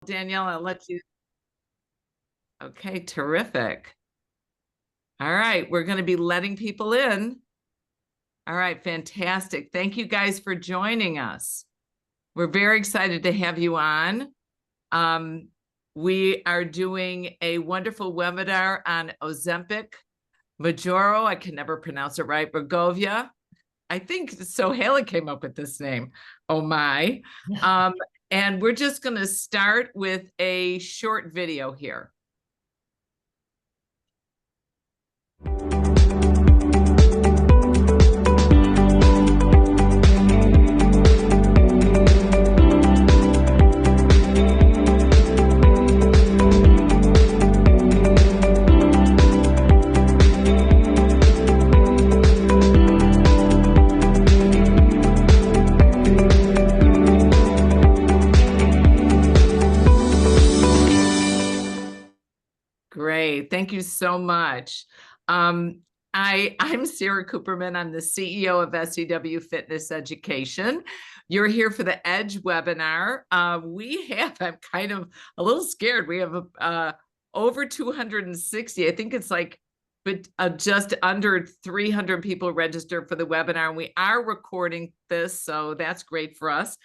Danielle, I'll let you. Okay, terrific. All right, we're going to be letting people in. All right, fantastic. Thank you guys for joining us. We're very excited to have you on. We are doing a wonderful webinar on Ozempic, Mounjaro, I can never pronounce it right, Wegovy. I think so. Haley came up with this name. Oh my. And we're just going to start with a short video here. Great. Thank you so much. I'm Sarah Cooperman. I'm the CEO of SEW Fitness Education. You're here for the Edge webinar. I'm kind of a little scared. We have over 260. I think it's like just under 300 people registered for the webinar, and we are recording this, so that's great for us.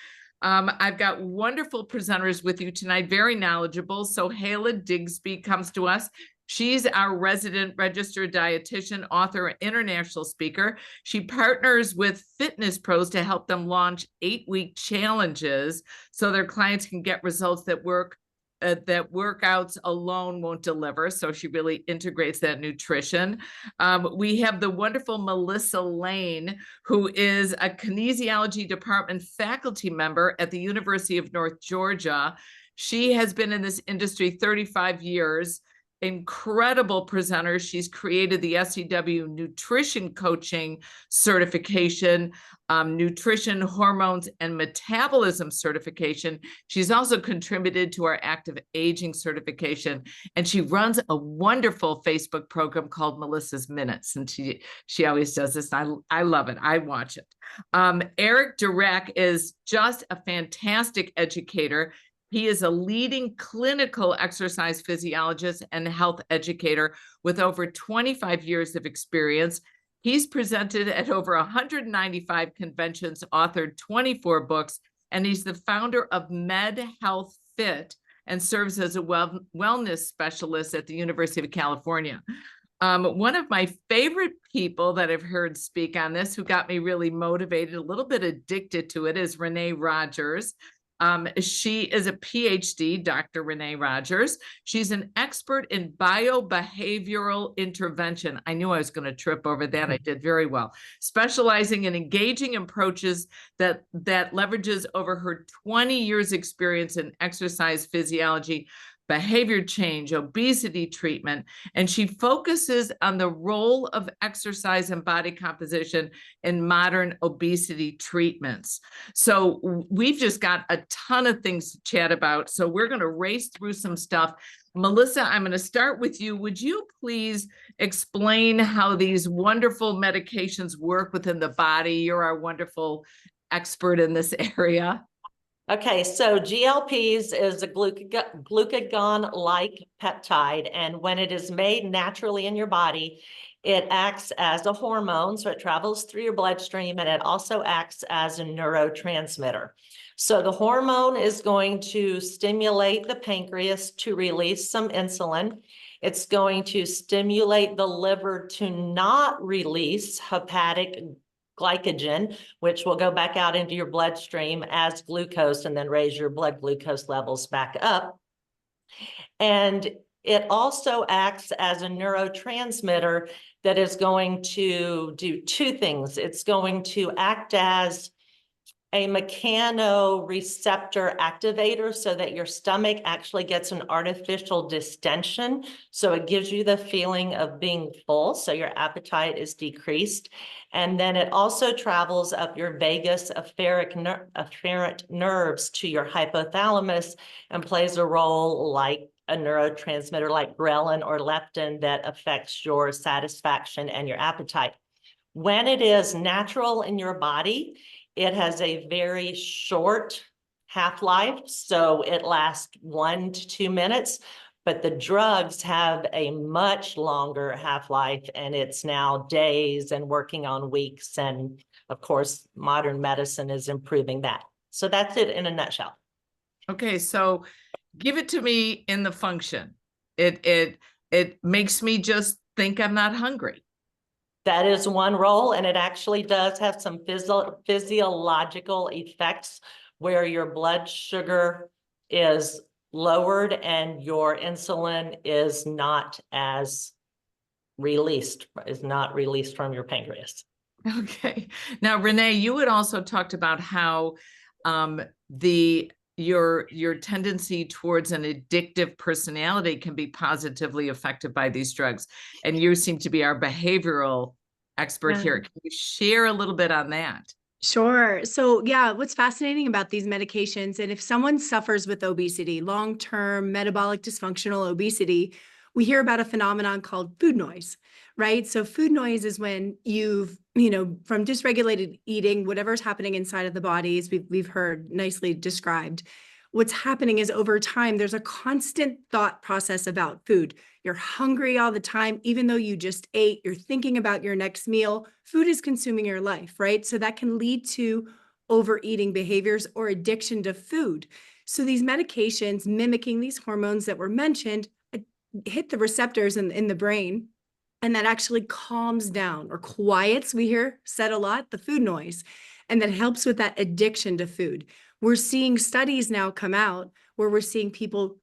I've got wonderful presenters with you tonight, very knowledgeable. So Haley Digsby comes to us. She's our resident registered dietitian, author, international speaker. She partners with fitness pros to help them launch 8-week challenges so their clients can get results that workouts alone won't deliver. So she really integrates that nutrition. We have the wonderful Melissa Lane, who is a kinesiology department faculty member at the University of North Georgia. She has been in this industry 35 years. Incredible presenter. She's created the SEW Nutrition Coaching Certification, Nutrition, Hormones, and Metabolism Certification. She's also contributed to our Active Aging Certification, and she runs a wonderful Facebook program called Melissa's Minutes, and she always does this. I love it. I watch it. Eric Durack is just a fantastic educator. He is a leading clinical exercise physiologist and health educator with over 25 years of experience. He's presented at over 195 conventions, authored 24 books, and he's the founder of Med Health Fit and serves as a wellness specialist at the University of California. One of my favorite people that I've heard speak on this, who got me really motivated, a little bit addicted to it, is Renee Rogers. She is a PhD, Dr. Renee Rogers. She's an expert in biobehavioral intervention. I knew I was going to trip over that. I did very well. Specializing in engaging approaches that leverages over her 20 years experience in exercise physiology, behavior change, obesity treatment, and she focuses on the role of exercise and body composition in modern obesity treatments. So we've just got a ton of things to chat about. So we're going to race through some stuff. Melissa, I'm going to start with you. Would you please explain how these wonderful medications work within the body? You're our wonderful expert in this area. Okay, so GLPs is a glucagon-like peptide, and when it is made naturally in your body, it acts as a hormone, so it travels through your bloodstream, and it also acts as a neurotransmitter. So the hormone is going to stimulate the pancreas to release some insulin. It's going to stimulate the liver to not release hepatic glycogen, which will go back out into your bloodstream as glucose and then raise your blood glucose levels back up. And it also acts as a neurotransmitter that is going to do two things. It's going to act as a mechanoreceptor activator so that your stomach actually gets an artificial distension. So it gives you the feeling of being full, so your appetite is decreased. And then it also travels up your vagus afferent nerves to your hypothalamus and plays a role like a neurotransmitter like ghrelin or leptin that affects your satisfaction and your appetite. When it is natural in your body, it has a very short half-life, so it lasts 1 to 2 minutes. But the drugs have a much longer half-life, and it's now days and working on weeks. And of course, modern medicine is improving that. So that's it in a nutshell. Okay, so give it to me in the function. It makes me just think I'm not hungry. That is one role, and it actually does have some physiological effects where your blood sugar is lowered and your insulin is not released from your pancreas. Okay. Now, Renee, you had also talked about how your tendency towards an addictive personality can be positively affected by these drugs. And you seem to be our behavioral expert here. Can you share a little bit on that? Sure. So, yeah, what's fascinating about these medications, and if someone suffers with obesity, long-term metabolic dysfunctional obesity, we hear about a phenomenon called food noise, right? So food noise is when you've, from dysregulated eating, whatever's happening inside of the body, as we've heard nicely described. What's happening is over time, there's a constant thought process about food. You're hungry all the time, even though you just ate, you're thinking about your next meal. Food is consuming your life, right? So that can lead to overeating behaviors or addiction to food. So these medications mimicking these hormones that were mentioned hit the receptors in the brain, and that actually calms down or quiets, we hear said a lot, the food noise, and that helps with that addiction to food. We're seeing studies now come out where we're seeing people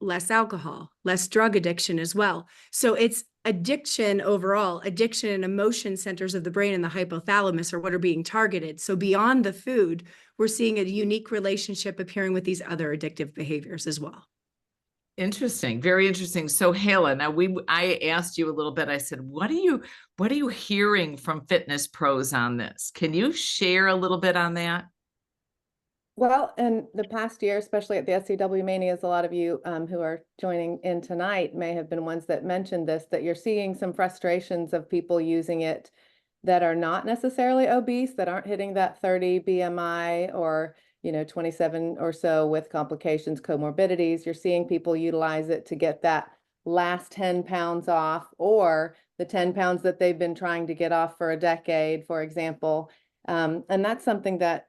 less alcohol, less drug addiction as well. So it's addiction overall, addiction and emotion centers of the brain and the hypothalamus are what are being targeted. So beyond the food, we're seeing a unique relationship appearing with these other addictive behaviors as well. Interesting, very interesting. So, Hala, now I asked you a little bit. I said, what are you hearing from fitness pros on this? Can you share a little bit on that? Well, in the past year, especially at the SCW Manias, a lot of you who are joining in tonight may have been ones that mentioned this, that you're seeing some frustrations of people using it that are not necessarily obese, that aren't hitting that 30 BMI or 27 or so with complications, comorbidities. You're seeing people utilize it to get that last 10 pounds off, or the 10 pounds that they've been trying to get off for a decade, for example. And that's something that,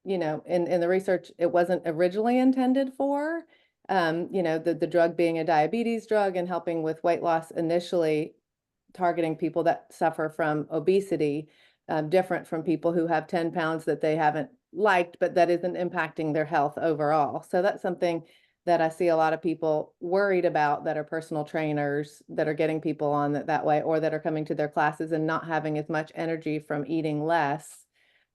in the research, it wasn't originally intended for. The drug being a diabetes drug and helping with weight loss, initially targeting people that suffer from obesity, different from people who have 10 pounds that they haven't liked, but that isn't impacting their health overall. So that's something that I see a lot of people worried about, that are personal trainers, that are getting people on that way, or that are coming to their classes and not having as much energy from eating less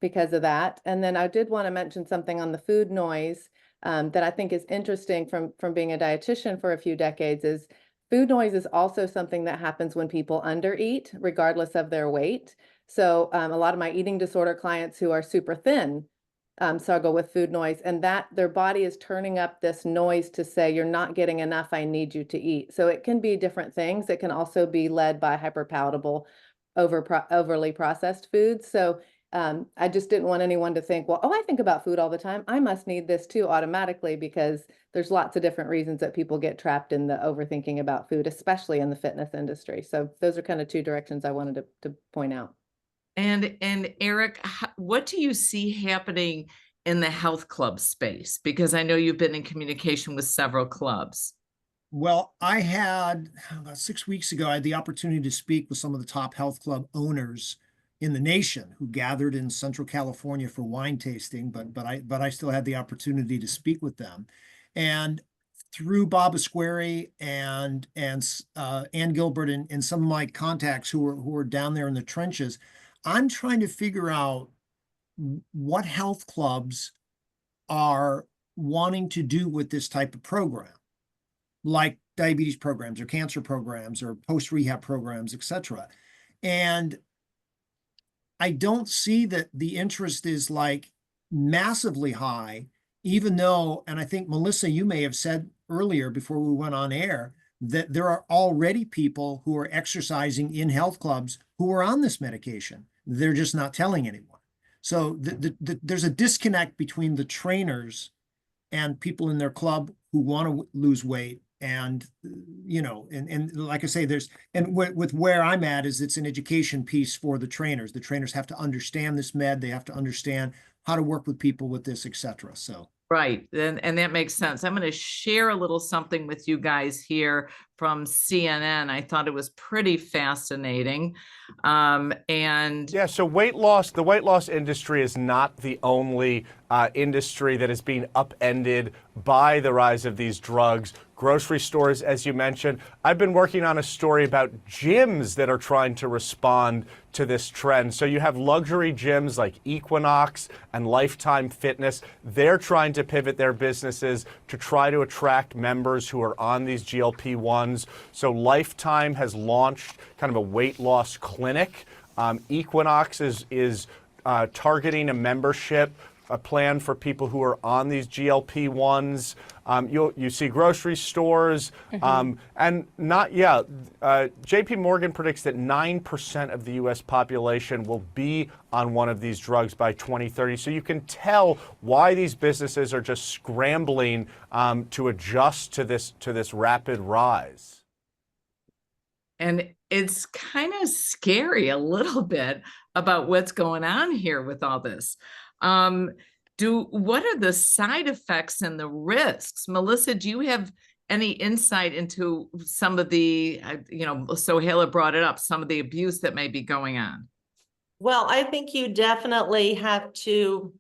because of that. And then I did want to mention something on the food noise that I think is interesting from being a dietitian for a few decades. Is food noise is also something that happens when people undereat, regardless of their weight. So a lot of my eating disorder clients who are super thin struggle with food noise, and that their body is turning up this noise to say, you're not getting enough, I need you to eat. So it can be different things. It can also be led by hyperpalatable, overly processed foods. So I just didn't want anyone to think, well, oh, I think about food all the time, I must need this too automatically, because there's lots of different reasons that people get trapped in the overthinking about food, especially in the fitness industry. So those are kind of two directions I wanted to point out. And Eric, what do you see happening in the health club space? Because I know you've been in communication with several clubs. Well, I had about 6 weeks ago, I had the opportunity to speak with some of the top health club owners in the nation who gathered in Central California for wine tasting, but I still had the opportunity to speak with them. And through Bob Asquari and Ann Gilbert and some of my contacts who were down there in the trenches, I'm trying to figure out what health clubs are wanting to do with this type of program, like diabetes programs or cancer programs or post-rehab programs, etc. And I don't see that the interest is like massively high, even though, and I think Melissa, you may have said earlier before we went on air, that there are already people who are exercising in health clubs who are on this medication. They're just not telling anyone. So there's a disconnect between the trainers and people in their club who want to lose weight. And, you know, and like I say, with where I'm at is it's an education piece for the trainers. The trainers have to understand this med. They have to understand how to work with people with this, etc. So. Right. And that makes sense. I'm going to share a little something with you guys here from CNN. I thought it was pretty fascinating. And yeah, so the weight loss industry is not the only industry that is being upended by the rise of these drugs. Grocery stores, as you mentioned. I've been working on a story about gyms that are trying to respond to this trend. So you have luxury gyms like Equinox and Lifetime Fitness. They're trying to pivot their businesses to try to attract members who are on these GLP-1s. So Lifetime has launched kind of a weight loss clinic. Equinox is targeting a membership, a plan for people who are on these GLP-1s. You see grocery stores, and JP Morgan predicts that 9% of the US population will be on one of these drugs by 2030. So you can tell why these businesses are just scrambling to adjust to this rapid rise. And it's kind of scary a little bit about what's going on here with all this. What are the side effects and the risks? Melissa, do you have any insight into some of the, Sohaila brought it up, some of the abuse that may be going on? Well, I think you definitely have to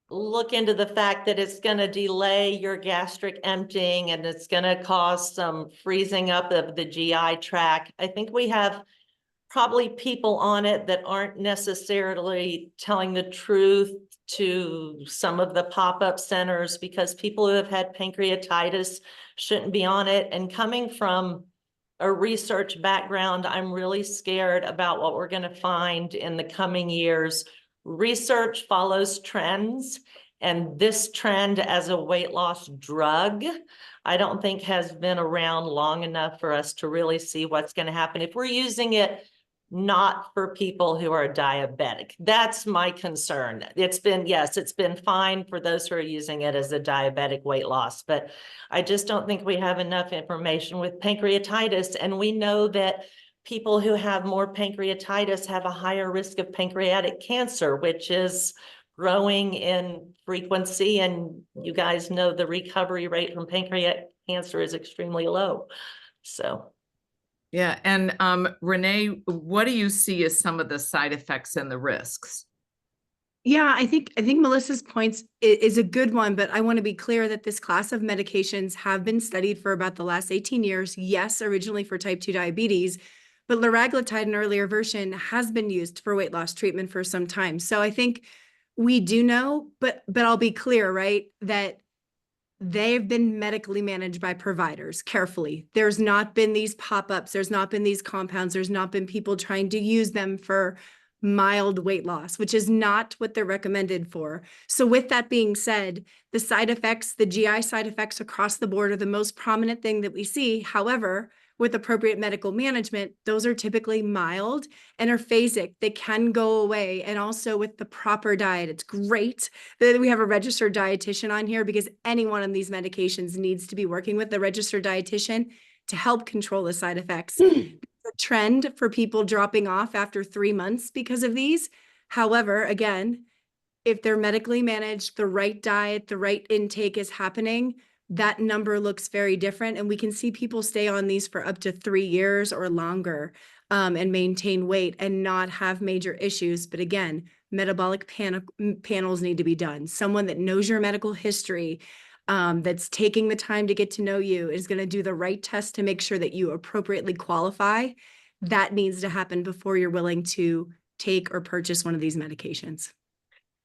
look into the fact that it's going to delay your gastric emptying and it's going to cause some freezing up of the GI tract. I think we have probably people on it that aren't necessarily telling the truth to some of the pop-up centers, because people who have had pancreatitis shouldn't be on it. And coming from a research background, I'm really scared about what we're going to find in the coming years. Research follows trends, and this trend as a weight loss drug, I don't think has been around long enough for us to really see what's going to happen if we're using it not for people who are diabetic. That's my concern. It's been fine for those who are using it as a diabetic weight loss, but I just don't think we have enough information with pancreatitis. And we know that people who have more pancreatitis have a higher risk of pancreatic cancer, which is growing in frequency. And you guys know the recovery rate from pancreatic cancer is extremely low. So. Yeah. And Renee, what do you see as some of the side effects and the risks? Yeah, I think Melissa's points is a good one, but I want to be clear that this class of medications have been studied for about the last 18 years. Yes, originally for type 2 diabetes, but liraglutide, an earlier version, has been used for weight loss treatment for some time. So I think we do know, but I'll be clear, right, that they've been medically managed by providers carefully. There's not been these pop-ups. There's not been these compounds. There's not been people trying to use them for mild weight loss, which is not what they're recommended for. So with that being said, the side effects, the GI side effects across the board are the most prominent thing that we see. However, with appropriate medical management, those are typically mild and are phasic. They can go away. And also with the proper diet, it's great that we have a registered dietitian on here, because anyone on these medications needs to be working with the registered dietitian to help control the side effects. The trend for people dropping off after 3 months because of these. However, again, if they're medically managed, the right diet, the right intake is happening, that number looks very different. And we can see people stay on these for up to 3 years or longer and maintain weight and not have major issues. But again, metabolic panels need to be done. Someone that knows your medical history, that's taking the time to get to know you, is going to do the right test to make sure that you appropriately qualify. That needs to happen before you're willing to take or purchase one of these medications.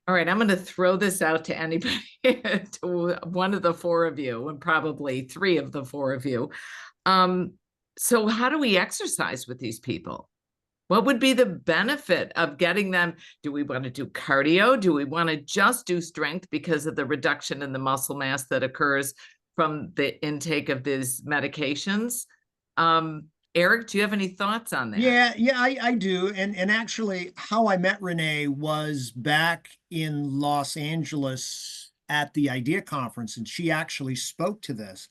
All right, I'm going to throw this out to anybody, to one of the four of you, and probably three of the four of you. So how do we exercise with these people? What would be the benefit of getting them? Do we want to do cardio? Do we want to just do strength because of the reduction in the muscle mass that occurs from the intake of these medications? Eric, do you have any thoughts on that? Yeah, I do. And actually, how I met Renee was back in Los Angeles at the IDEA conference, and she actually spoke to this.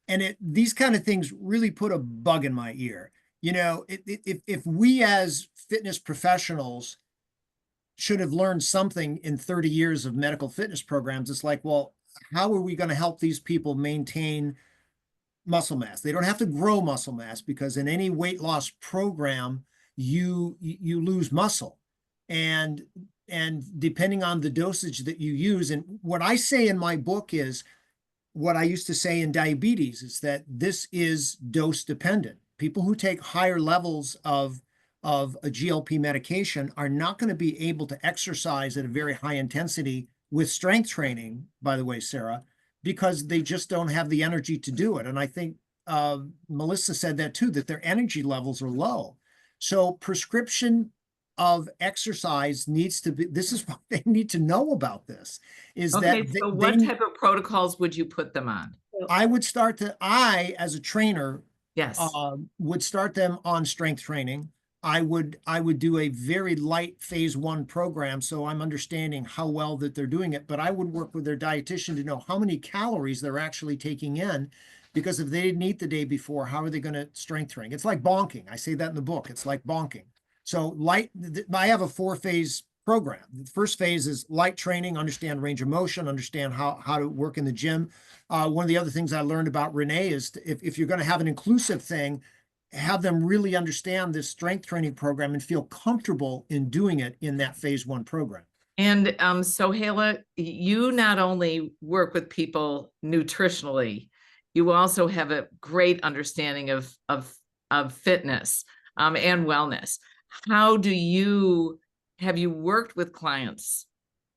And these kind of things really put a bug in my ear. You know, if we as fitness professionals should have learned something in 30 years of medical fitness programs, it's like, well, how are we going to help these people maintain muscle mass? They don't have to grow muscle mass, because in any weight loss program, you lose muscle. And depending on the dosage that you use, and what I say in my book is what I used to say in diabetes, is that this is dose dependent. People who take higher levels of a GLP medication are not going to be able to exercise at a very high intensity with strength training, by the way, Sarah, because they just don't have the energy to do it. And I think Melissa said that too, that their energy levels are low. So prescription of exercise needs to be, this is what they need to know about this, is Okay, that so what type of protocols would you put them on? I, as a trainer, Yes. would start them on strength training. I would do a very light phase 1 program, so I'm understanding how well that they're doing it. But I would work with their dietitian to know how many calories they're actually taking in, because if they didn't eat the day before, how are they going to strength train? It's like bonking. I say that in the book. It's like bonking. So I have a 4-phase program. The first phase is light training, understand range of motion, understand how to work in the gym. One of the other things I learned about Renee is if you're going to have an inclusive thing, have them really understand this strength training program and feel comfortable in doing it in that phase 1 program. And so Hala, you not only work with people nutritionally, you also have a great understanding of fitness and wellness. How do you, have you worked with clients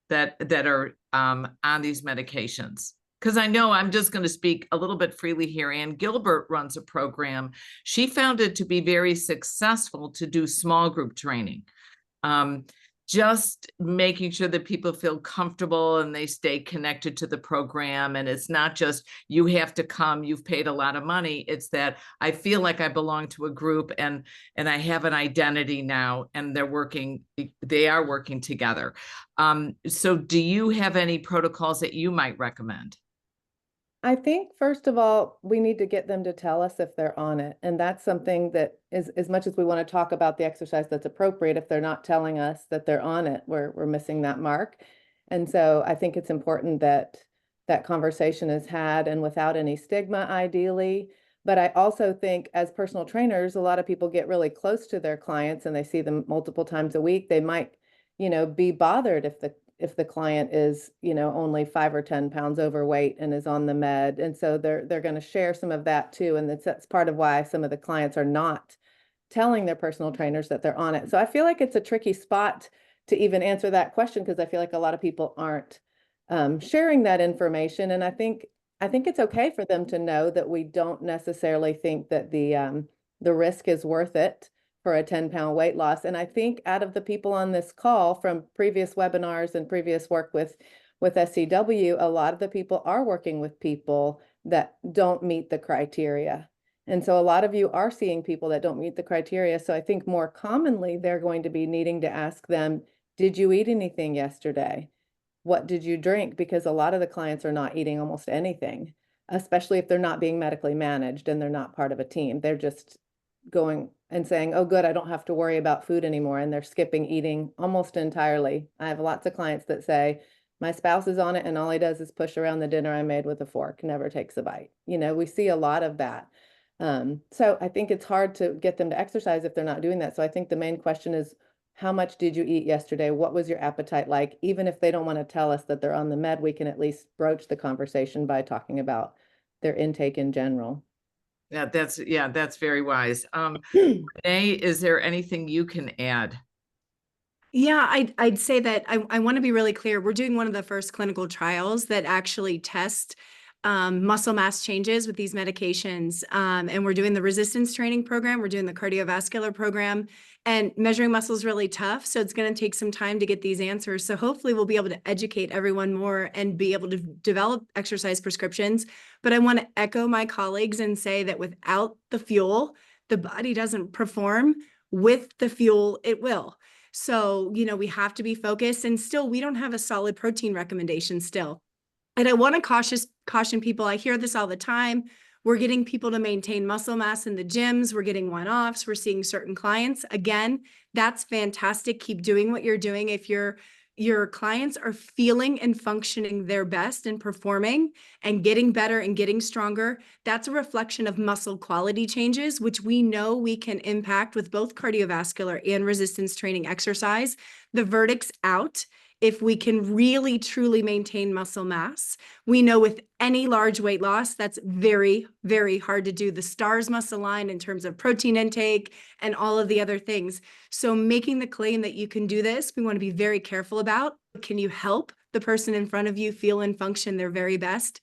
that are on these medications? Because I know, I'm just going to speak a little bit freely here. Ann Gilbert runs a program. She found it to be very successful to do small group training. Just making sure that people feel comfortable and they stay connected to the program. And it's not just, you have to come, you've paid a lot of money. It's that I feel like I belong to a group and I have an identity now, and they are working together. So do you have any protocols that you might recommend? I think, first of all, we need to get them to tell us if they're on it. And that's something that is, as much as we want to talk about the exercise that's appropriate, if they're not telling us that they're on it, we're missing that mark. And so I think it's important that that conversation is had, and without any stigma, ideally. But I also think, as personal trainers, a lot of people get really close to their clients and they see them multiple times a week. They might, be bothered if the client is, only 5 or 10 pounds overweight and is on the med. And so they're going to share some of that too. And that's part of why some of the clients are not telling their personal trainers that they're on it. So I feel like it's a tricky spot to even answer that question, because I feel like a lot of people aren't sharing that information. And I think it's okay for them to know that we don't necessarily think that the risk is worth it for a 10-pound weight loss. And I think out of the people on this call from previous webinars and previous work with SCW, a lot of the people are working with people that don't meet the criteria. And so a lot of you are seeing people that don't meet the criteria. So I think more commonly, they're going to be needing to ask them, did you eat anything yesterday? What did you drink? Because a lot of the clients are not eating almost anything, especially if they're not being medically managed and they're not part of a team. They're just going and saying, oh, good, I don't have to worry about food anymore. And they're skipping eating almost entirely. I have lots of clients that say, my spouse is on it and all he does is push around the dinner I made with a fork, never takes a bite. We see a lot of that. So I think it's hard to get them to exercise if they're not doing that. So I think the main question is, how much did you eat yesterday? What was your appetite like? Even if they don't want to tell us that they're on the med, we can at least broach the conversation by talking about their intake in general. Yeah, that's very wise. Renee, is there anything you can add? Yeah, I'd say that I want to be really clear. We're doing one of the first clinical trials that actually test muscle mass changes with these medications. And we're doing the resistance training program. We're doing the cardiovascular program, and measuring muscle is really tough. So it's going to take some time to get these answers. So hopefully we'll be able to educate everyone more and be able to develop exercise prescriptions. But I want to echo my colleagues and say that without the fuel, the body doesn't perform. With the fuel, it will. So, we have to be focused, and still, we don't have a solid protein recommendation still. And I want to caution people. I hear this all the time. We're getting people to maintain muscle mass in the gyms. We're getting one-offs. We're seeing certain clients. Again, that's fantastic. Keep doing what you're doing. If your clients are feeling and functioning their best and performing and getting better and getting stronger, that's a reflection of muscle quality changes, which we know we can impact with both cardiovascular and resistance training exercise. The verdict's out. If we can really truly maintain muscle mass, we know with any large weight loss, that's very, very hard to do. The stars must align in terms of protein intake and all of the other things. So making the claim that you can do this, we want to be very careful about. Can you help the person in front of you feel and function their very best?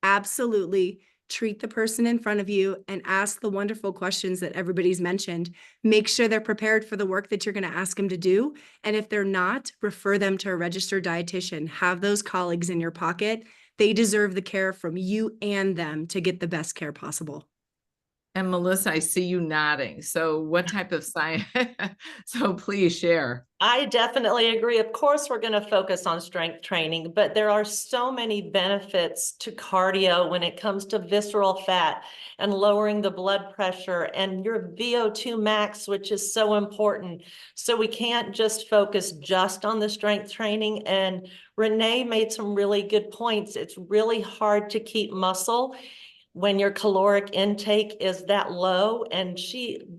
Absolutely. Treat the person in front of you and ask the wonderful questions that everybody's mentioned. Make sure they're prepared for the work that you're going to ask them to do. And if they're not, refer them to a registered dietitian. Have those colleagues in your pocket. They deserve the care from you and them to get the best care possible. And Melissa, I see you nodding. So what type of science? So please share. I definitely agree. Of course, we're going to focus on strength training, but there are so many benefits to cardio when it comes to visceral fat and lowering the blood pressure and your VO2 max, which is so important. So we can't just focus just on the strength training. And Renee made some really good points. It's really hard to keep muscle when your caloric intake is that low. And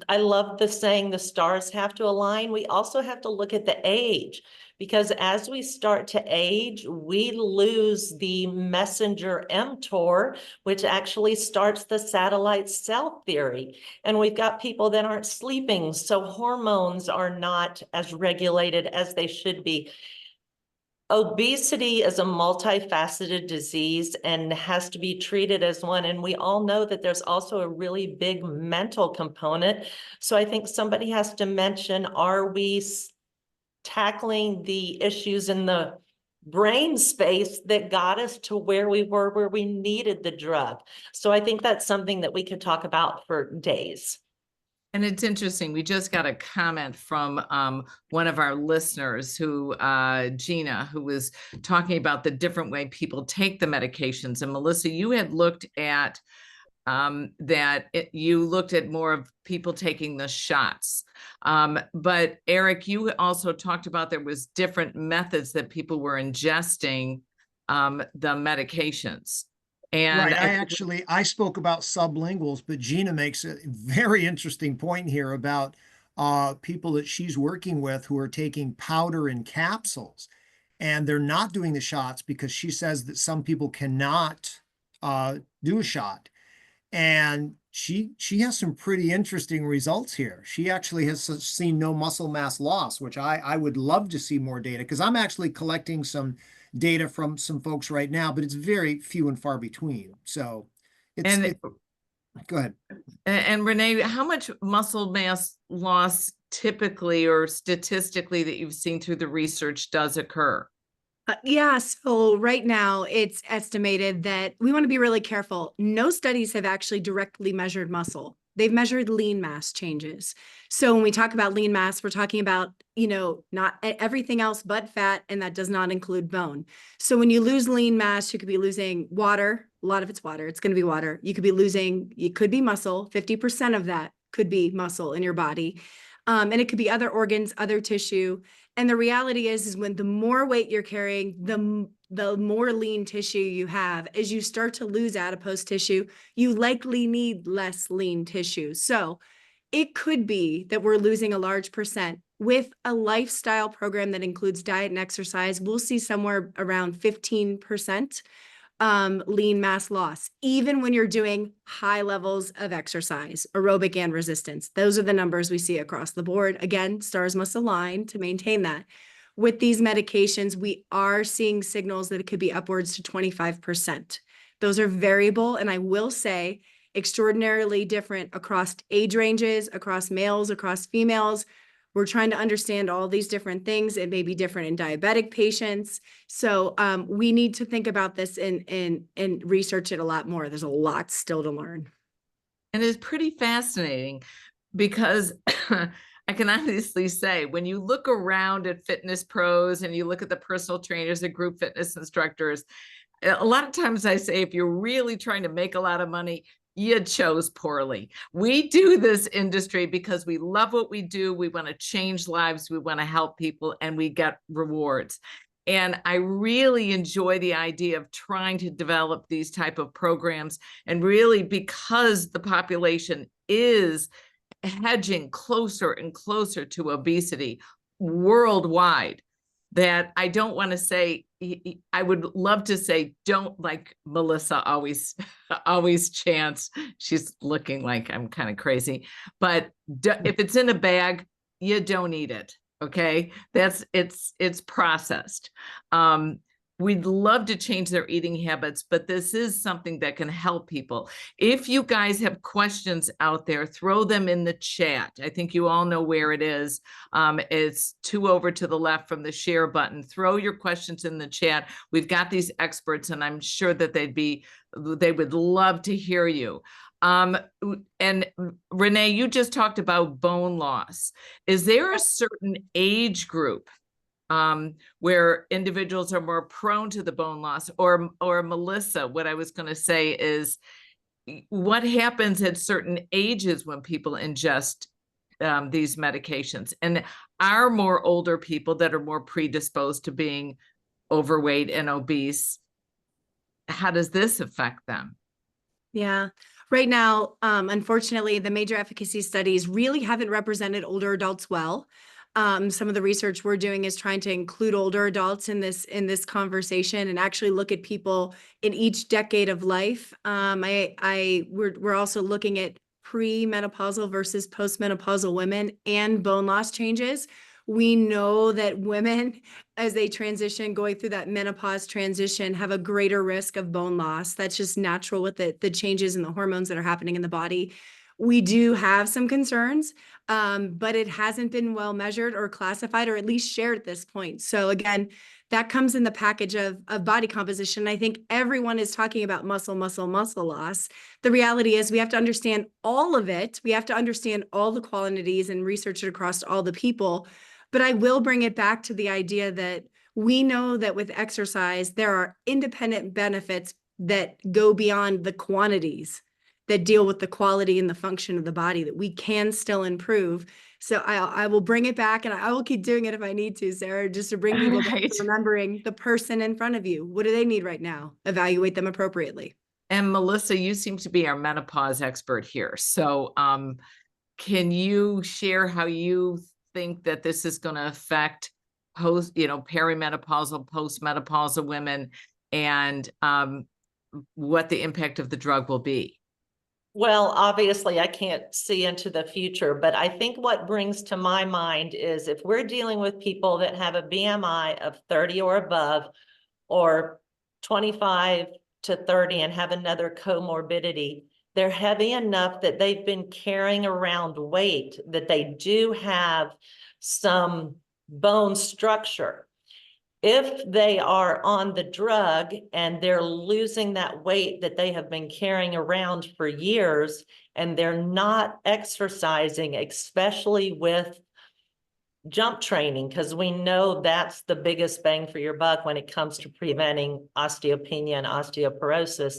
I love the saying, the stars have to align. We also have to look at the age, because as we start to age, we lose the messenger mTOR, which actually starts the satellite cell theory. And we've got people that aren't sleeping, so hormones are not as regulated as they should be. Obesity is a multifaceted disease and has to be treated as one. And we all know that there's also a really big mental component. So I think somebody has to mention, are we tackling the issues in the brain space that got us to where we were, where we needed the drug? So I think that's something that we could talk about for days. And it's interesting. We just got a comment from one of our listeners Gina, who was talking about the different way people take the medications. And Melissa, you had looked at you looked at more of people taking the shots. But Eric, you also talked about there was different methods that people were ingesting the medications. And right. I spoke about sublinguals, but Gina makes a very interesting point here about people that she's working with who are taking powder and capsules, and they're not doing the shots because she says that some people cannot do a shot. And she has some pretty interesting results here. She actually has seen no muscle mass loss, which I would love to see more data, because I'm actually collecting some data from some folks right now, but it's very few and far between. So go ahead. And Renee, how much muscle mass loss typically or statistically that you've seen through the research does occur? Yeah, so right now it's estimated that we want to be really careful. No studies have actually directly measured muscle. They've measured lean mass changes. So when we talk about lean mass, we're talking about, not everything else but fat, and that does not include bone. So when you lose lean mass, you could be losing water. A lot of it's water. It's going to be water. You could be muscle. 50% of that could be muscle in your body. And it could be other organs, other tissue. And the reality is when the more weight you're carrying, the more lean tissue you have. As you start to lose adipose tissue, you likely need less lean tissue. So it could be that we're losing a large percent. With a lifestyle program that includes diet and exercise, we'll see somewhere around 15% lean mass loss, even when you're doing high levels of exercise, aerobic and resistance. Those are the numbers we see across the board. Again, stars must align to maintain that. With these medications, we are seeing signals that it could be upwards to 25%. Those are variable, and I will say extraordinarily different across age ranges, across males, across females. We're trying to understand all these different things. It may be different in diabetic patients. So we need to think about this and research it a lot more. There's a lot still to learn. And it's pretty fascinating because I can honestly say, when you look around at fitness pros and you look at the personal trainers and group fitness instructors, a lot of times I say, if you're really trying to make a lot of money, you chose poorly. We do this industry because we love what we do. We want to change lives. We want to help people, and we get rewards. And I really enjoy the idea of trying to develop these type of programs. And really, because the population is hedging closer and closer to obesity worldwide, that I don't want to say, I would love to say, don't, like Melissa always chants, she's looking like I'm kind of crazy, but if it's in a bag, you don't eat it. Okay. It's processed. We'd love to change their eating habits, but this is something that can help people. If you guys have questions out there, throw them in the chat. I think you all know where it is. It's 2 over to the left from the share button. Throw your questions in the chat. We've got these experts, and I'm sure that they would love to hear you. And Renee, you just talked about bone loss. Is there a certain age group where individuals are more prone to the bone loss? Or Melissa, what I was going to say is, what happens at certain ages when people ingest these medications? And are more older people that are more predisposed to being overweight and obese, how does this affect them? Yeah. Right now, unfortunately, the major efficacy studies really haven't represented older adults well. Some of the research we're doing is trying to include older adults in this conversation and actually look at people in each decade of life. We're also looking at premenopausal versus postmenopausal women and bone loss changes. We know that women, as they transition, going through that menopause transition, have a greater risk of bone loss. That's just natural with the changes in the hormones that are happening in the body. We do have some concerns, but it hasn't been well measured or classified, or at least shared at this point. So again, that comes in the package of body composition. I think everyone is talking about muscle loss. The reality is we have to understand all of it. We have to understand all the quantities and research it across all the people. But I will bring it back to the idea that we know that with exercise, there are independent benefits that go beyond the quantities, that deal with the quality and the function of the body, that we can still improve. So I will bring it back, and I will keep doing it if I need to, Sarah, just to bring people back to remembering the person in front of you. What do they need right now? Evaluate them appropriately. And Melissa, you seem to be our menopause expert here. So can you share how you think that this is going to affect perimenopausal, postmenopausal women, and what the impact of the drug will be? Well, obviously, I can't see into the future, but I think what brings to my mind is if we're dealing with people that have a BMI of 30 or above, or 25 to 30 and have another comorbidity, they're heavy enough that they've been carrying around weight, that they do have some bone structure. If they are on the drug and they're losing that weight that they have been carrying around for years, and they're not exercising, especially with jump training, because we know that's the biggest bang for your buck when it comes to preventing osteopenia and osteoporosis.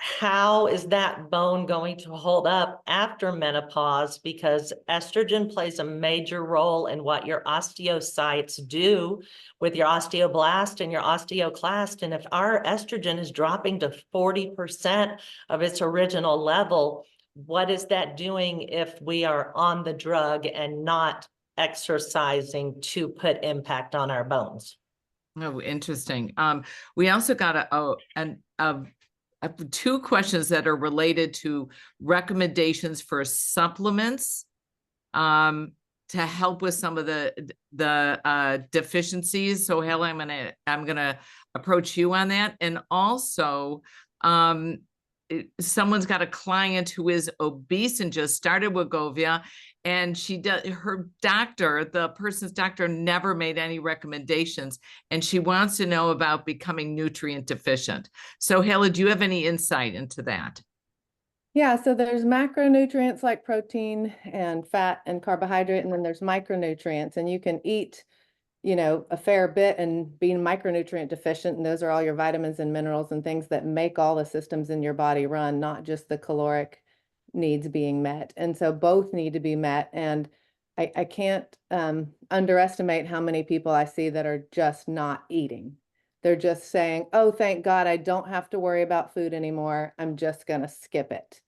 How is that bone going to hold up after menopause? Because estrogen plays a major role in what your osteocytes do with your osteoblast and your osteoclast. And if our estrogen is dropping to 40% of its original level, what is that doing if we are on the drug and not exercising to put impact on our bones? Oh, interesting. We also got two questions that are related to recommendations for supplements to help with some of the deficiencies. So Helen, I'm gonna approach you on that. And also, someone's got a client who is obese and just started Wegovy, and her doctor, the person's doctor, never made any recommendations, and she wants to know about becoming nutrient deficient. So Helen, do you have any insight into that? Yeah, so there's macronutrients like protein and fat and carbohydrate, and then there's micronutrients, and you can eat you know, a fair bit and being micronutrient deficient. And those are all your vitamins and minerals and things that make all the systems in your body run, not just the caloric needs being met. And so both need to be met. And I can't underestimate how many people I see that are just not eating. They're just saying, oh, thank God I don't have to worry about food anymore. I'm just going to skip it.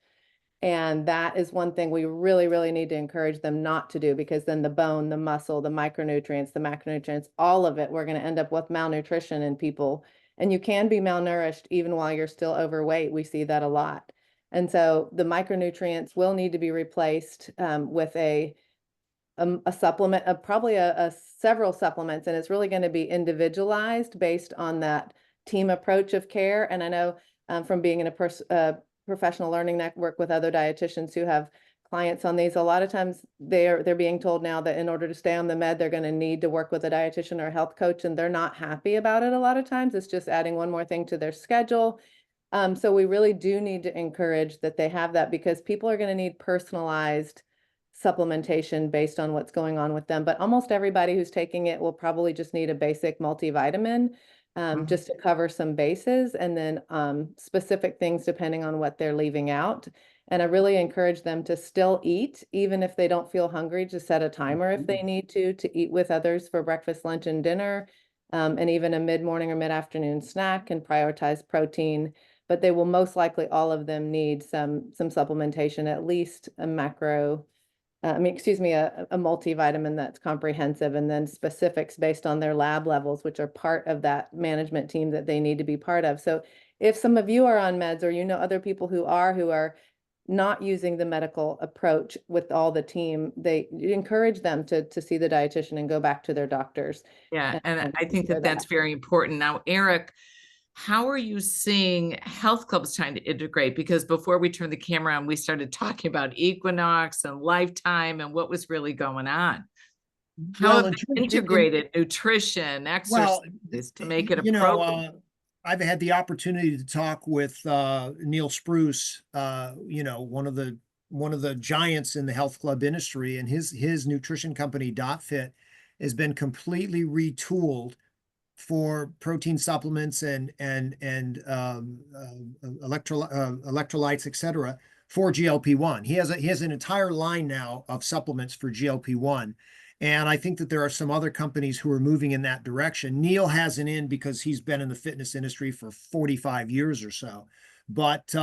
And that is one thing we really, really need to encourage them not to do, because then the bone, the muscle, the micronutrients, the macronutrients, all of it, we're going to end up with malnutrition in people. And you can be malnourished even while you're still overweight. We see that a lot. And so the micronutrients will need to be replaced with a supplement of probably a several supplements. And it's really going to be individualized based on that team approach of care. And I know from being in a professional learning network with other dietitians who have clients on these, a lot of times they're being told now that in order to stay on the med, they're going to need to work with a dietitian or a health coach, and they're not happy about it. A lot of times it's just adding one more thing to their schedule. So we really do need to encourage that they have that, because people are going to need personalized supplementation based on what's going on with them. But almost everybody who's taking it will probably just need a basic multivitamin just to cover some bases, and then specific things depending on what they're leaving out. And I really encourage them to still eat, even if they don't feel hungry, to set a timer if they need to eat with others for breakfast, lunch, and dinner, and even a mid-morning or mid-afternoon snack, and prioritize protein. But they will most likely, all of them, need some supplementation, at least a macro a multivitamin that's comprehensive, and then specifics based on their lab levels, which are part of that management team that they need to be part of. So if some of you are on meds, or you know other people who are not using the medical approach with all the team, they encourage them to see the dietitian and go back to their doctors. Yeah, and I think that that's very important. Now, Eric, how are you seeing health clubs trying to integrate? Because before we turned the camera on, we started talking about Equinox and Lifetime and what was really going on. How have they integrated nutrition, exercise to make it a program? I've had the opportunity to talk with Neil Spruce, one of the giants in the health club industry, and his nutrition company DotFit has been completely retooled for protein supplements and electrolytes, et cetera, for GLP-1. He has an entire line now of supplements for GLP-1. And I think that there are some other companies who are moving in that direction. Neil hasn't in because he's been in the fitness industry for 45 years or so. But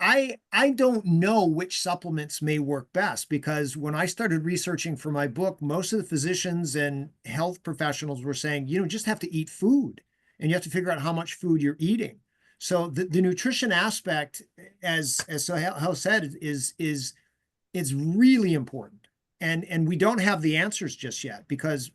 I don't know which supplements may work best, because when I started researching for my book, most of the physicians and health professionals were saying, just have to eat food, and you have to figure out how much food you're eating. So the nutrition aspect, as Sohail said, is really important. And we don't have the answers just yet, because,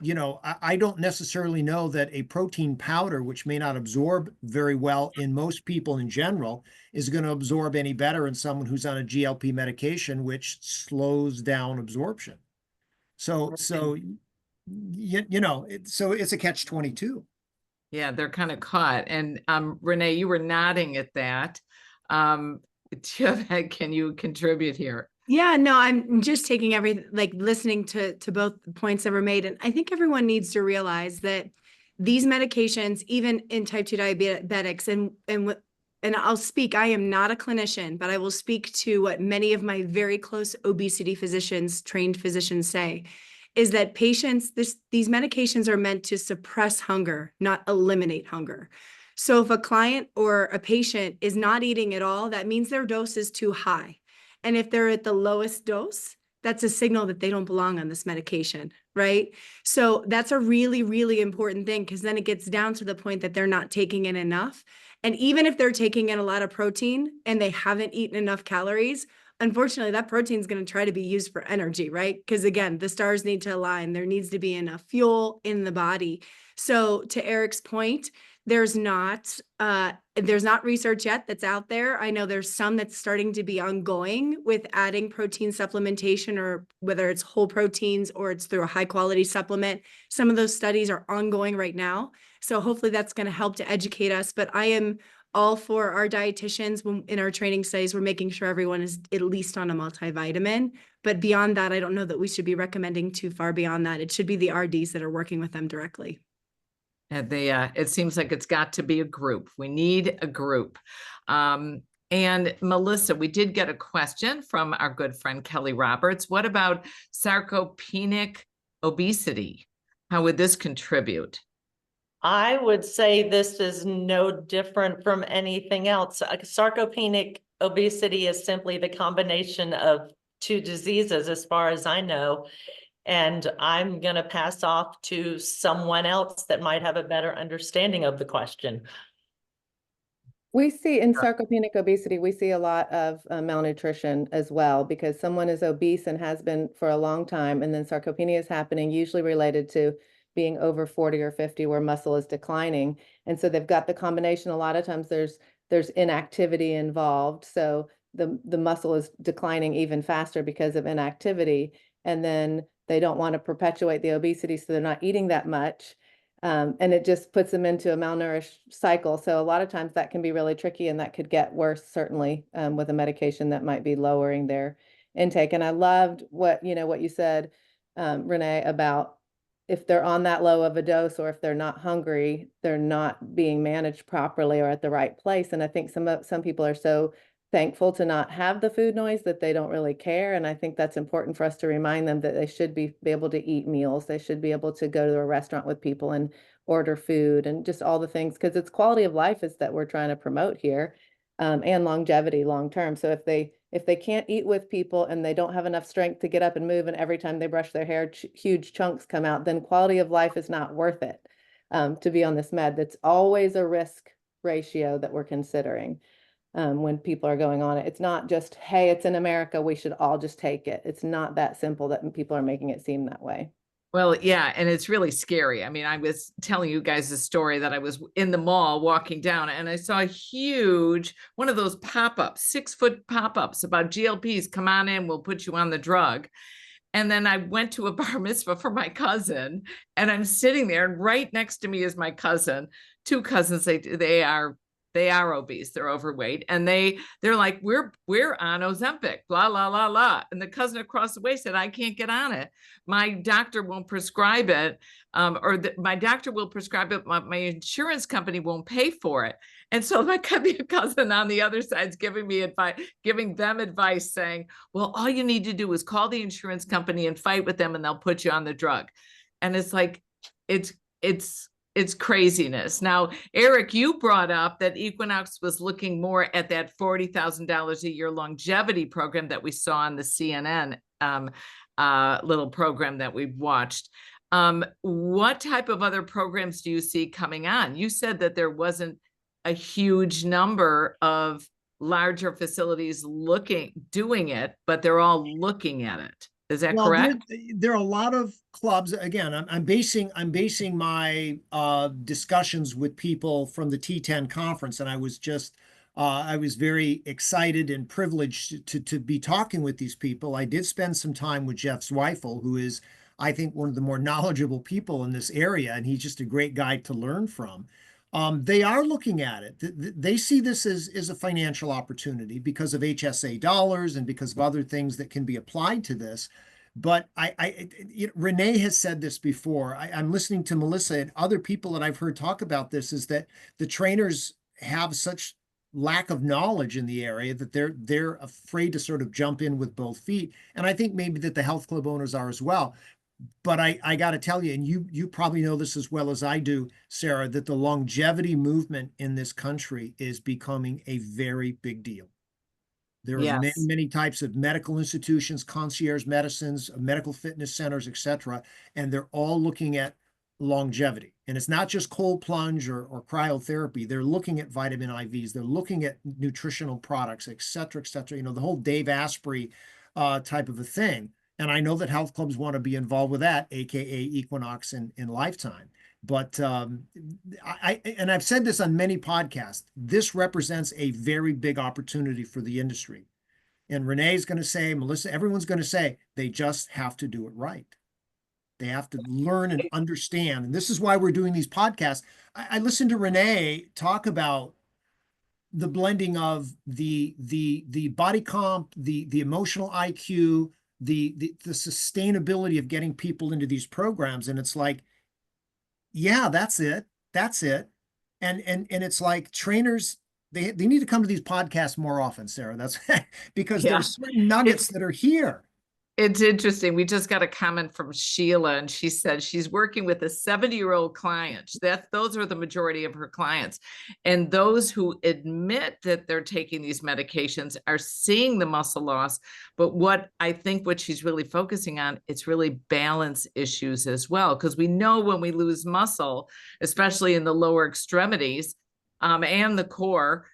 I don't necessarily know that a protein powder, which may not absorb very well in most people in general, is going to absorb any better in someone who's on a GLP medication, which slows down absorption. So it's a catch-22. Yeah, they're kind of caught. And Renee, you were nodding at that. Can you contribute here? Yeah, no, I'm just taking listening to both points that were made. And I think everyone needs to realize that these medications, even in type 2 diabetics, and I'll speak, I am not a clinician, but I will speak to what many of my very close obesity trained physicians say, is that these medications are meant to suppress hunger, not eliminate hunger. So if a client or a patient is not eating at all, that means their dose is too high. And if they're at the lowest dose, that's a signal that they don't belong on this medication, right? So that's a really, really important thing, because then it gets down to the point that they're not taking in enough. And even if they're taking in a lot of protein and they haven't eaten enough calories, unfortunately, that protein is going to try to be used for energy, right? Because again, the stars need to align. There needs to be enough fuel in the body. So to Eric's point, there's not research yet that's out there. I know there's some that's starting to be ongoing with adding protein supplementation, or whether it's whole proteins or it's through a high quality supplement. Some of those studies are ongoing right now. So hopefully that's going to help to educate us. But I am all for our dietitians when in our training studies, we're making sure everyone is at least on a multivitamin. But beyond that, I don't know that we should be recommending too far beyond that. It should be the RDs that are working with them directly. And it seems like it's got to be a group. We need a group. And Melissa, we did get a question from our good friend Kelly Roberts. What about sarcopenic obesity? How would this contribute? I would say this is no different from anything else. Sarcopenic obesity is simply the combination of two diseases, as far as I know. And I'm going to pass off to someone else that might have a better understanding of the question. We see in sarcopenic obesity, we see a lot of malnutrition as well, because someone is obese and has been for a long time, and then sarcopenia is happening, usually related to being over 40 or 50 where muscle is declining. And so they've got the combination. A lot of times there's inactivity involved. So the muscle is declining even faster because of inactivity. And then they don't want to perpetuate the obesity, so they're not eating that much. And it just puts them into a malnourished cycle. So a lot of times that can be really tricky, and that could get worse, certainly, with a medication that might be lowering their intake. And I loved what you said, Renee, about if they're on that low of a dose, or if they're not hungry, they're not being managed properly or at the right place. And I think some people are so thankful to not have the food noise that they don't really care. And I think that's important for us to remind them that they should be able to eat meals. They should be able to go to a restaurant with people and order food, and just all the things, because it's quality of life is that we're trying to promote here, and longevity long term. So if they can't eat with people and they don't have enough strength to get up and move, and every time they brush their hair, huge chunks come out, then quality of life is not worth it, to be on this med. That's always a risk ratio that we're considering. When people are going on it. It's not just, hey, it's in America, we should all just take it. It's not that simple that people are making it seem that way. Well, yeah, and it's really scary. I mean, I was telling you guys a story that I was in the mall walking down, and I saw a huge, one of those pop-ups, 6-foot pop-ups about GLPs, come on in, we'll put you on the drug. And then I went to a bar mitzvah for my cousin, and I'm sitting there, and right next to me is my cousin, two cousins. They are obese, they're overweight, and they're like, we're on Ozempic, blah, blah, blah, blah. And the cousin across the way said, I can't get on it. My doctor won't prescribe it, my doctor will prescribe it, my insurance company won't pay for it. And so my cousin on the other side is giving them advice, saying, well, all you need to do is call the insurance company and fight with them, and they'll put you on the drug. And it's like, it's craziness. Now, Eric, you brought up that Equinox was looking more at that $40,000 a year longevity program that we saw on the CNN little program that we watched. What type of other programs do you see coming on? You said that there wasn't a huge number of larger facilities doing it, but they're all looking at it. Is that correct? There are a lot of clubs. Again, I'm basing my discussions with people from the T10 conference, and I was very excited and privileged to be talking with these people. I did spend some time with Jeff Zweifel, who is, I think, one of the more knowledgeable people in this area, and he's just a great guy to learn from. They are looking at it. They see this as a financial opportunity because of HSA dollars and because of other things that can be applied to this. But Renee has said this before. I'm listening to Melissa and other people that I've heard talk about this, is that the trainers have such lack of knowledge in the area that they're afraid to sort of jump in with both feet. And I think maybe that the health club owners are as well. But I got to tell you, and you probably know this as well as I do, Sarah, that the longevity movement in this country is becoming a very big deal. There are many, many types of medical institutions, concierge medicines, medical fitness centers, et cetera, and they're all looking at longevity. And it's not just cold plunge or cryotherapy. They're looking at vitamin IVs. They're looking at nutritional products, et cetera, the whole Dave Asprey type of a thing. And I know that health clubs want to be involved with that, AKA Equinox and Lifetime. But I've said this on many podcasts, this represents a very big opportunity for the industry. And Renee's going to say, Melissa, everyone's going to say, they just have to do it right. They have to learn and understand. And this is why we're doing these podcasts. I listened to Renee talk about the blending of the body comp, the emotional IQ, the sustainability of getting people into these programs. And it's like, yeah, that's it. And it's like trainers, they need to come to these podcasts more often, Sarah. That's because there's certain nuggets that are here. It's interesting. We just got a comment from Sheila, and she said she's working with a 70-year-old client. Those are the majority of her clients. And those who admit that they're taking these medications are seeing the muscle loss. But what she's really focusing on, it's really balance issues as well. Because we know when we lose muscle, especially in the lower extremities and the core,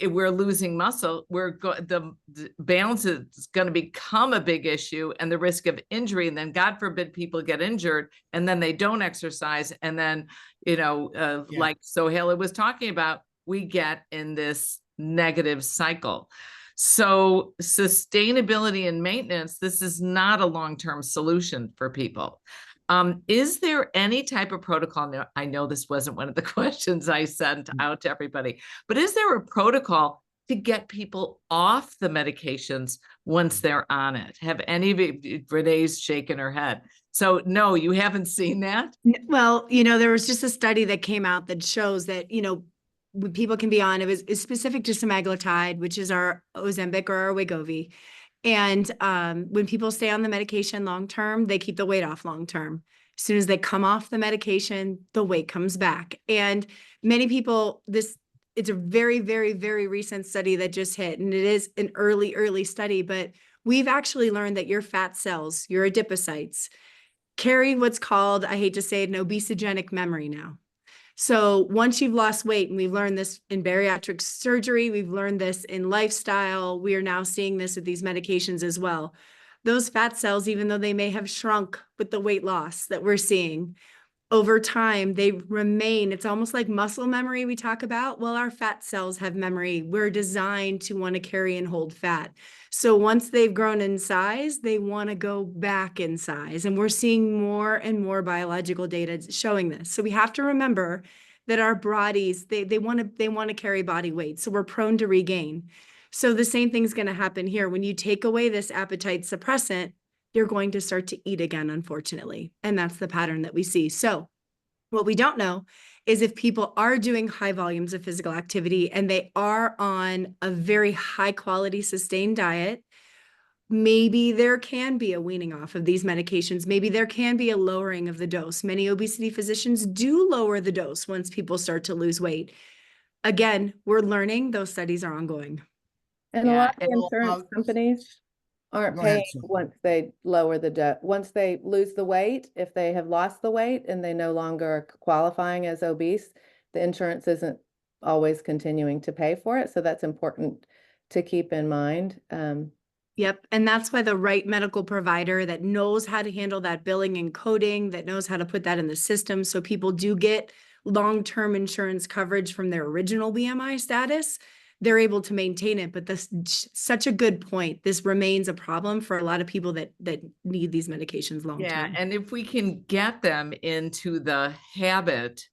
we're losing muscle, the balance is going to become a big issue, and the risk of injury. And then God forbid people get injured and then they don't exercise. And then, like Sohaila was talking about, we get in this negative cycle. So sustainability and maintenance, this is not a long-term solution for people. Is there any type of protocol? Now, I know this wasn't one of the questions I sent out to everybody, but is there a protocol to get people off the medications once they're on it? Have any of you, Renee's shaking her head. So no, you haven't seen that? Well, there was just a study that came out that shows that, when people can be on, it's specific to semaglutide, which is our Ozempic or our Wegovy. And when people stay on the medication long-term, they keep the weight off long-term. As soon as they come off the medication, the weight comes back. And many people, it's a very, very, very recent study that just hit, and it is an early study, but we've actually learned that your fat cells, your adipocytes, carry what's called, I hate to say it, an obesogenic memory now. So once you've lost weight, and we've learned this in bariatric surgery, we've learned this in lifestyle, we are now seeing this with these medications as well. Those fat cells, even though they may have shrunk with the weight loss that we're seeing, over time, they remain. It's almost like muscle memory we talk about. Well, our fat cells have memory. We're designed to want to carry and hold fat. So once they've grown in size, they want to go back in size. And we're seeing more and more biological data showing this. So we have to remember that our bodies, they want to carry body weight. So we're prone to regain. So the same thing's going to happen here. When you take away this appetite suppressant, you're going to start to eat again, unfortunately. And that's the pattern that we see. So what we don't know is if people are doing high volumes of physical activity and they are on a very high quality sustained diet, maybe there can be a weaning off of these medications. Maybe there can be a lowering of the dose. Many obesity physicians do lower the dose once people start to lose weight. Again, we're learning. Those studies are ongoing. And a lot of insurance companies aren't paying once they lower the dose. Once they lose the weight, if they have lost the weight and they no longer are qualifying as obese, the insurance isn't always continuing to pay for it. So that's important to keep in mind. Yep. And that's why the right medical provider that knows how to handle that billing and coding, that knows how to put that in the system so people do get long-term insurance coverage from their original BMI status, they're able to maintain it. But that's such a good point. This remains a problem for a lot of people that need these medications long-term. Yeah, and if we can get them into the habit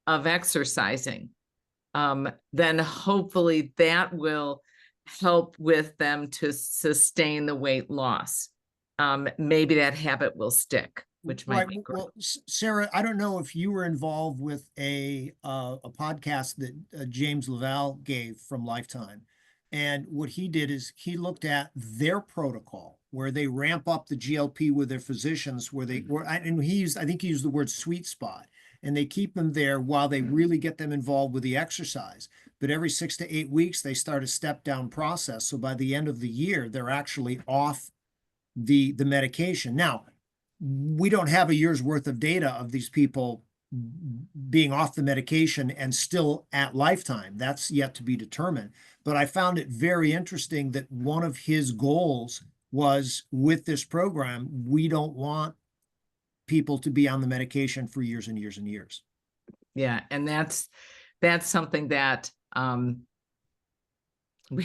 of exercising, then hopefully that will help with them to sustain the weight loss. Maybe that habit will stick, which might be great. Well, Sarah, I don't know if you were involved with a podcast that James Lavelle gave from Lifetime. And what he did is he looked at their protocol where they ramp up the GLP with their physicians, where they were, and I think he used the word sweet spot, and they keep them there while they really get them involved with the exercise. But every 6 to 8 weeks, they start a step down process. So by the end of the year, they're actually off the medication. Now, we don't have a year's worth of data of these people being off the medication and still at Lifetime. That's yet to be determined. But I found it very interesting that one of his goals was, with this program, we don't want people to be on the medication for years and years and years. Yeah, and that's something that we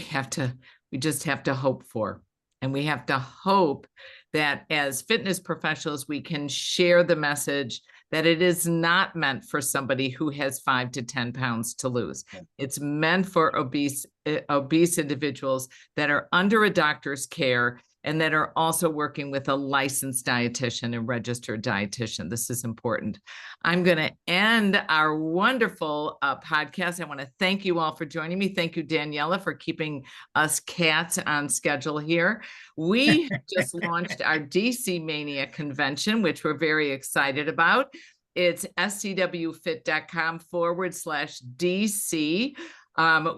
just have to hope for. And we have to hope that as fitness professionals, we can share the message that it is not meant for somebody who has 5 to 10 pounds to lose. It's meant for obese individuals that are under a doctor's care and that are also working with a licensed dietitian and registered dietitian. This is important. I'm going to end our wonderful podcast. I want to thank you all for joining me. Thank you, Daniela, for keeping us cats on schedule here. We just launched our DC Mania convention, which we're very excited about. It's scwfit.com/DC.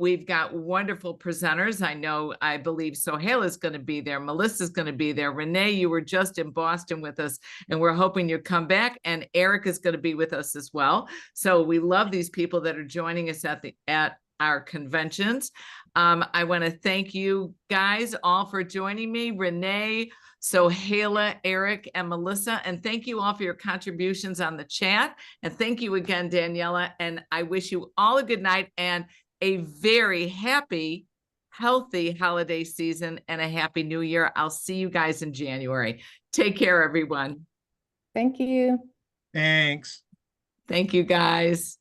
We've got wonderful presenters. I believe Sohail is going to be there. Melissa's going to be there. Renee, you were just in Boston with us, and we're hoping you come back. And Eric is going to be with us as well. So we love these people that are joining us at our conventions. I want to thank you guys all for joining me. Renee, Sohaila, Eric, and Melissa, and thank you all for your contributions on the chat. And thank you again, Daniela. And I wish you all a good night and a very happy, healthy holiday season and a happy new year. I'll see you guys in January. Take care, everyone. Thank you. Thanks. Thank you, guys.